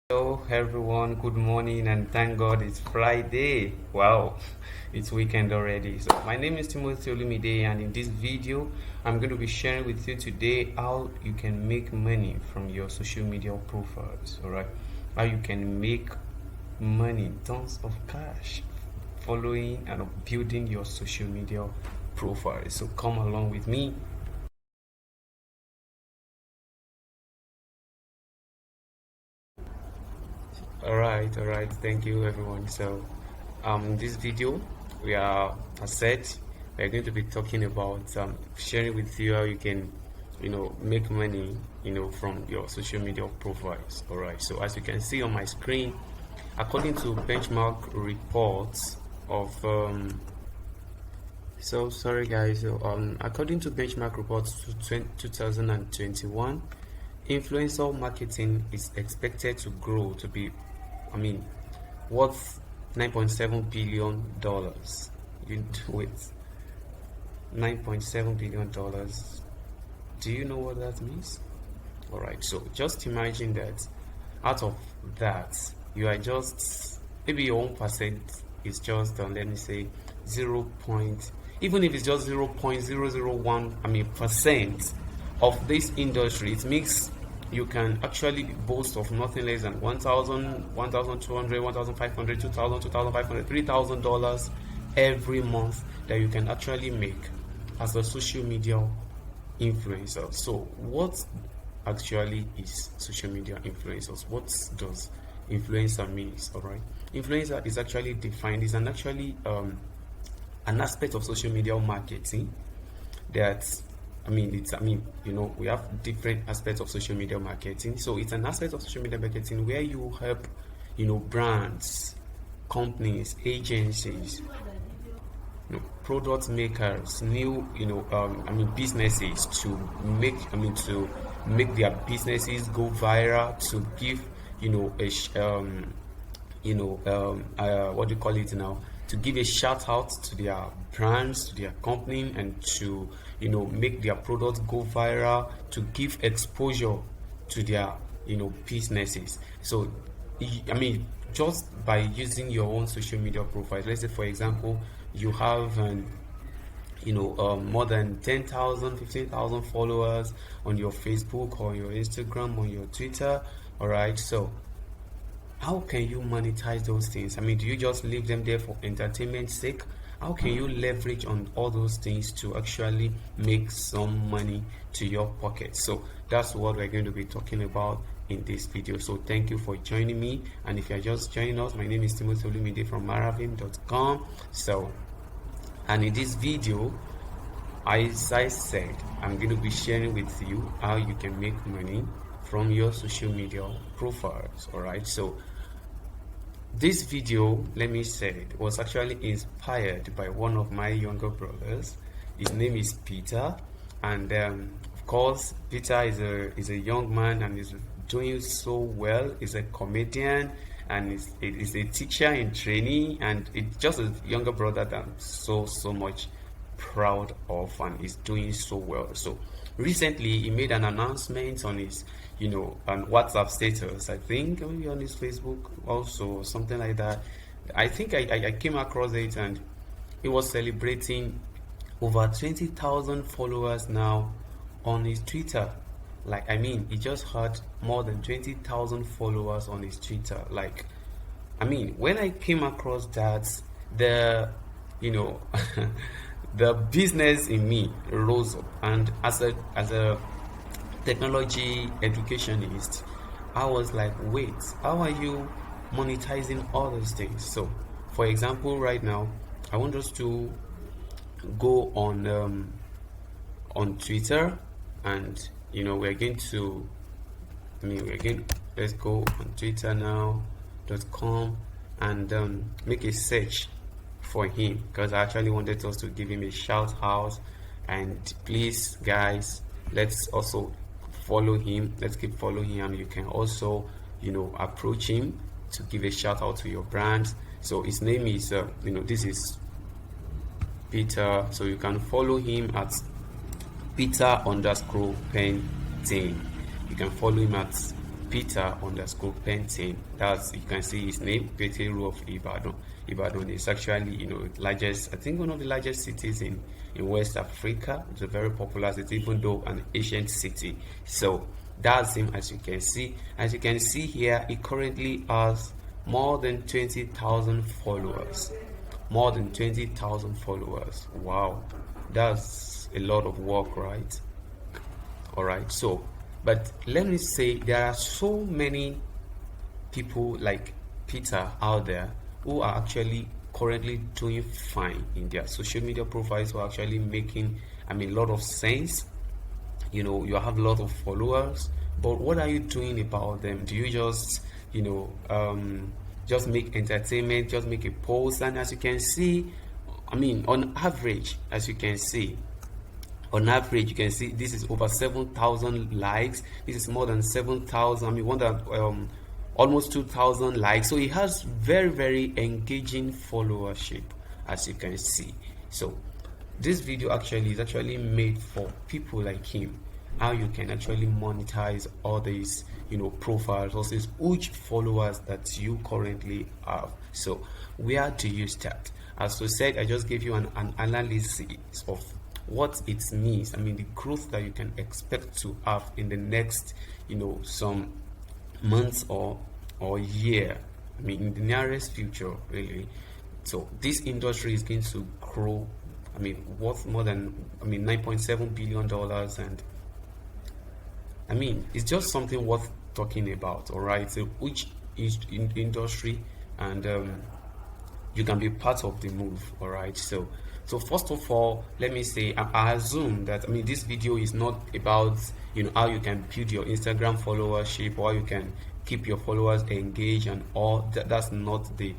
Hello everyone, good morning, and thank God it's Friday. Wow, it's weekend already. So my name is Timothy Olumide, and in this video I'm going to be sharing with you today how you can make money from your social media profiles. All right, how you can make money, tons of cash, following and building your social media profile. So come along with me. All right, thank you everyone. So in this video we are, as said, we're going to be talking about sharing with you how you can make money from your social media profiles. All right, so as you can see on my screen, according to benchmark reports of so sorry guys, so according to benchmark reports to 2021, influencer marketing is expected to grow to be, I mean, worth $9.7 billion. You do it. $9.7 billion. Do you know what that means? All right, so just imagine that out of that, you are just, maybe your 1% is just, let me say, 0 point, even if it's just 0.001, percent of this industry. It makes you can actually boast of nothing less than 1,000, 1,200, 1,500, 2,000, 2,500, $3,000 every month that you can actually make as a social media influencer. So what actually is social media influencers? What does influencer means? All right, influencer is actually defined is an an aspect of social media marketing that we have different aspects of social media marketing. So it's an aspect of social media marketing where you help brands, companies, agencies, product makers, new businesses to make their businesses go viral, to give what do you call it now, to give a shout out to their brands, to their company, and to make their products go viral, to give exposure to their businesses. So just by using your own social media profile, let's say for example you have more than 10,000, 15,000 followers on your Facebook or your Instagram or your Twitter. All right, so how can you monetize those things? Do you just leave them there for entertainment sake? How can you leverage on all those things to actually make some money to your pocket? So that's what we're going to be talking about in this video. So thank you for joining me, and if you're just joining us, my name is Timothy Olumide from maravim.com. So, and in this video, as I said, I'm going to be sharing with you how you can make money from your social media profiles. All right, so this video, let me say, was actually inspired by one of my younger brothers. His name is Peter, and of course Peter is a young man and is doing so well. He's a comedian and is a teacher in training, and it's just a younger brother that I'm so much proud of, and is doing so well. So recently he made an announcement on his on WhatsApp status, I think maybe on his Facebook also, something like that. I think I came across it, and he was celebrating over 20,000 followers now on his Twitter. Like, he just had more than 20,000 followers on his Twitter. Like, when I came across that, the the business in me rose up, and as a technology educationist, I was like, wait, how are you monetizing all those things? So for example, right now I want us to go on Twitter, and we're going to let's go on Twitter now.com and make a search for him, because I actually wanted us to give him a shout out. And please guys, let's also follow him. Let's keep following him. You can also approach him to give a shout out to your brand. So his name is this is Peter, so you can follow him at Peter_painting. You can follow him at Peter underscore painting. That's, you can see his name, Peteru of Ibadan. Ibadan is actually, largest, I think one of the largest cities in West Africa. It's a very popular city, even though an ancient city. So that's him. As you can see, here, he currently has more than 20,000 followers. More than 20,000 followers. Wow, that's a lot of work, right? All right. So, but let me say, there are so many people like Peter out there who are actually currently doing fine in their social media profiles, who are actually making, a lot of sense. You have a lot of followers, but what are you doing about them? Do you just just make entertainment, just make a post? And as you can see, on average, you can see this is over 7,000 likes. This is more than 7,000. Almost 2,000 likes. So he has very, very engaging followership, as you can see. So this video is actually made for people like him, how you can actually monetize all these profiles, all these huge followers that you currently have. So where do you start? As we said, I just gave you an analysis of what it means. The growth that you can expect to have in the next some months or year, in the nearest future, really. So this industry is going to grow, worth more than $9.7 billion, and it's just something worth talking about. All right, so which is in industry, and you can be part of the move. All right, so first of all, let me say, I assume that this video is not about how you can build your Instagram followership, or you can keep your followers engaged and all that. That's not the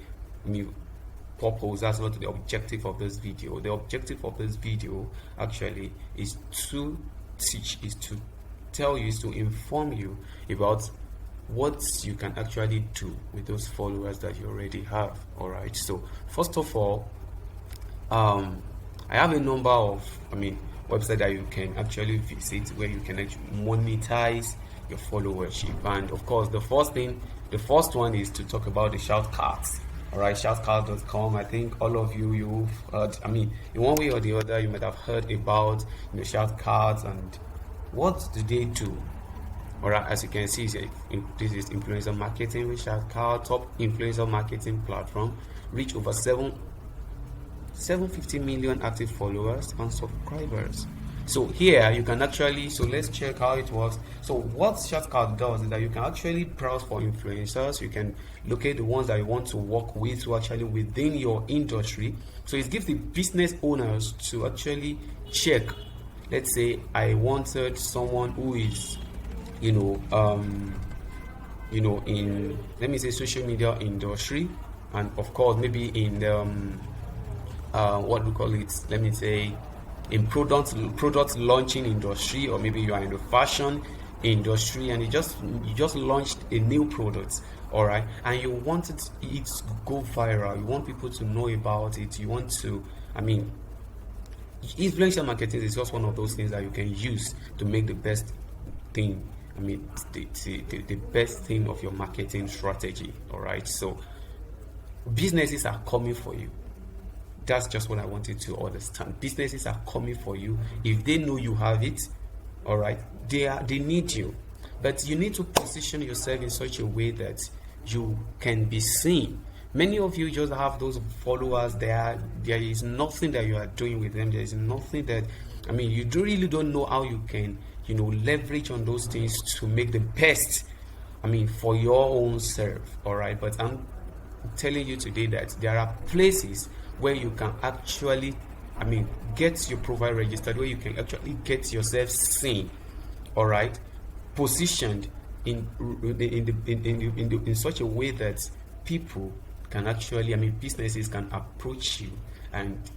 purpose. That's not the objective of this video. The objective of this video actually is to teach, is to tell you, is to inform you about what you can actually do with those followers that you already have. All right, so first of all, I have a number of websites that you can actually visit where you can actually monetize your followership. And of course, the first one is to talk about the shout cards. All right, shoutcard.com. I think all of you've heard, in one way or the other, you might have heard about shout cards. And what do they do? All right, as you can see, this is influencer marketing with shout card, top influencer marketing platform, reach over 750 million active followers and subscribers. So here you can actually, so let's check how it works. So what Shortcut does is that you can actually browse for influencers. You can locate the ones that you want to work with, who actually within your industry. So it gives the business owners to actually check. Let's say I wanted someone who is, in let me say social media industry, and of course maybe in what we call it, let me say in product launching industry, or maybe you are in the fashion industry and you just launched a new product, all right, and you want it to go viral, you want people to know about it, you want to, influencer marketing is just one of those things that you can use to make the best thing, the best thing of your marketing strategy. All right, so businesses are coming for you. That's just what I wanted to understand. Businesses are coming for you if they know you have it. All right, they need you, but you need to position yourself in such a way that you can be seen. Many of you just have those followers. There is nothing that you are doing with them. There is nothing that, you really don't know how you can, leverage on those things to make the best, for your own self. All right, but I'm telling you today that there are places where you can actually, get your profile registered, where you can actually get yourself seen. All right, positioned in such a way that people can actually, businesses can approach you and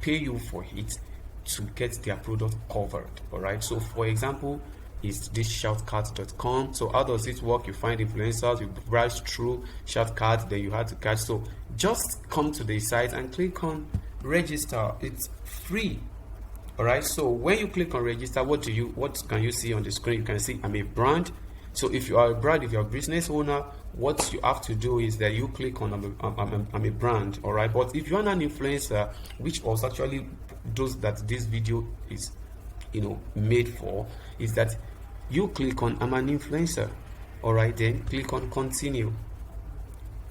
pay you for it to get their product covered. All right, so for example, is this shoutcard.com. So how does it work? You find influencers, you browse through shoutcard, then you have to catch. So just come to the site and click on register. It's free. All right, so when you click on register, what can you see on the screen? You can see I'm a brand. So if you are a brand, if you're a business owner, what you have to do is that you click on I'm a brand, all right? But if you're an influencer, which was actually those that this video is made for, is that you click on I'm an influencer, all right? Then click on continue.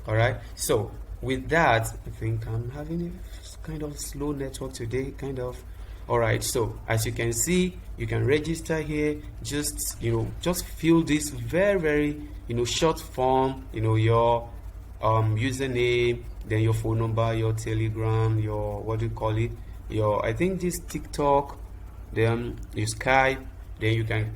All right, so with that, I think I'm having a kind of slow network today, kind of. All right, so as you can see, you can register here. Just fill this very short form, your username, then your phone number, your Telegram, your your, I think this TikTok, then your Skype. Then you can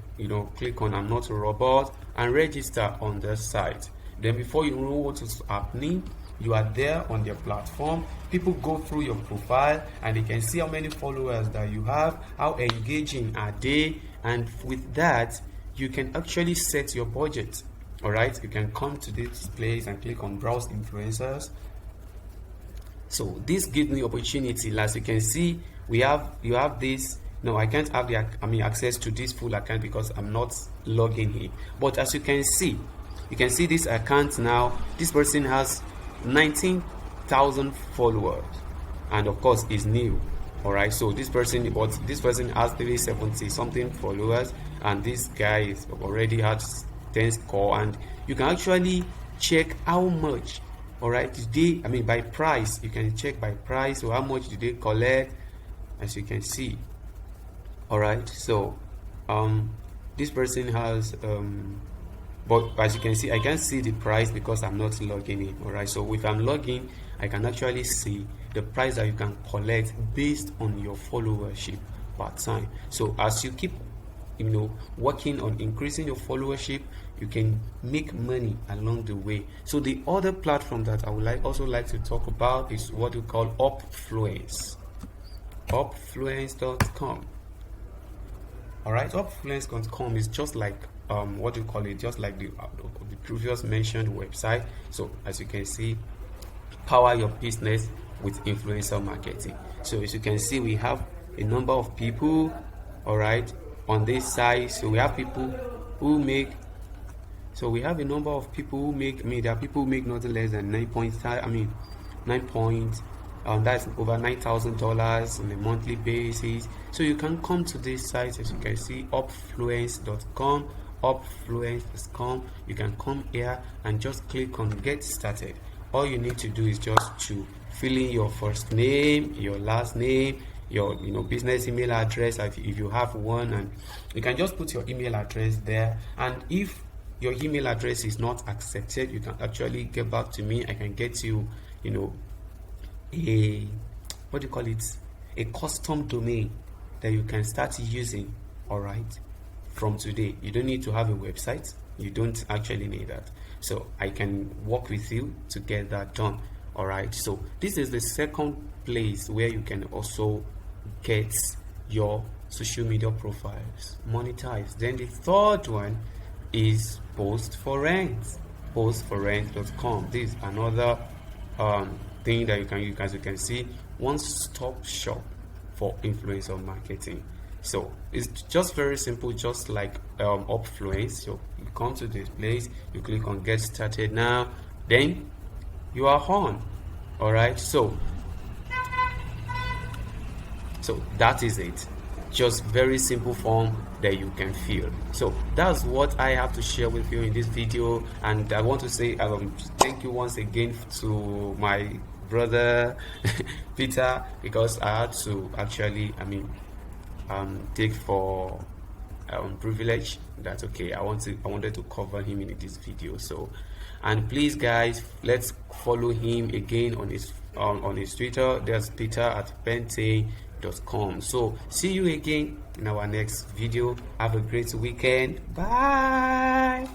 click on I'm not a robot and register on the site. Then before you know what is happening, you are there on their platform. People go through your profile and they can see how many followers that you have, how engaging are they, and with that you can actually set your budget. All right, you can come to this place and click on browse influencers. So this gives me opportunity. As you can see, you have this. No, I can't have access to this full account because I'm not logging here. But as you can see this account now. This person has 19,000 followers, and of course is new. All right, so this person has 370 something followers, and this guy already has 10 score. And you can actually check how much, all right, did they, by price. You can check by price, so how much did they collect, as you can see. All right, so this person has but as you can see, I can't see the price because I'm not logging in. All right, so if I'm logging, I can actually see the price that you can collect based on your followership per time. So as you keep working on increasing your followership, you can make money along the way. So the other platform that I would also like to talk about is what we call Upfluence. Upfluence.com. All right, Upfluence.com is just like just like the previous mentioned website. So as you can see, power your business with influencer marketing. So as you can see, we have a number of people, all right, on this side. So we have people who make, there are people who make nothing less than that's over $9,000 on a monthly basis. So you can come to this site, as you can see, upfluence.com. You can come here and just click on get started. All you need to do is just to fill in your first name, your last name, your business email address if you have one, and you can just put your email address there. And if your email address is not accepted, you can actually get back to me. I can get you a custom domain that you can start using, all right, from today. You don't need to have a website. You don't actually need that. So I can work with you to get that done. All right, so this is the second place where you can also get your social media profiles monetized. Then the third one is post for rent. Postforrent.com. This is another thing that you can see, one-stop shop for influencer marketing. So it's just very simple, just like Upfluence. So you come to this place, you click on get started now, then you are on. All right, so that is it. Just very simple form that you can fill. So that's what I have to share with you in this video, and I want to say thank you once again to my brother Peter, because I had to actually take for privilege. That's okay. I wanted to cover him in this video. So, and please guys, let's follow him again on his Twitter. There's peter@pente.com. So see you again in our next video. Have a great weekend. Bye.